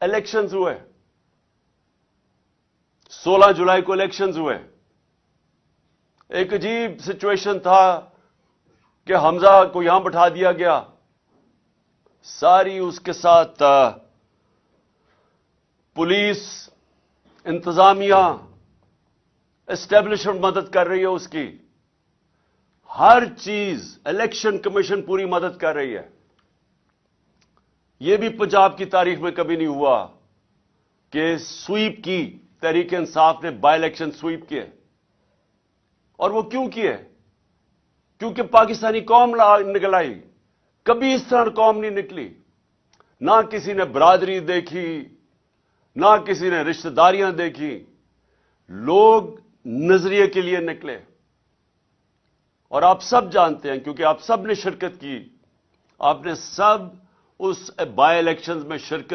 Elections ہوئے, 16 جولائی کو elections ہوئے. ایک عجیب سچویشن تھا کہ حمزہ کو یہاں بٹھا دیا گیا, ساری اس کے ساتھ پولیس, انتظامیہ, اسٹیبلشمنٹ مدد کر رہی ہے اس کی, ہر چیز, الیکشن کمیشن پوری مدد کر رہی ہے. یہ بھی پنجاب کی تاریخ میں کبھی نہیں ہوا کہ سویپ کی, تحریک انصاف نے بائی الیکشن سویپ کیے. اور وہ کیوں کیے؟ کیونکہ پاکستانی قوم نکل آئی. کبھی اس طرح قوم نہیں نکلی. نہ کسی نے برادری دیکھی, نہ کسی نے رشتہ داریاں دیکھی. لوگ نظریے کے لیے نکلے. اور آپ سب جانتے ہیں, کیونکہ آپ سب نے شرکت کی, آپ نے سب اس بائی الیکشنز میں شرکت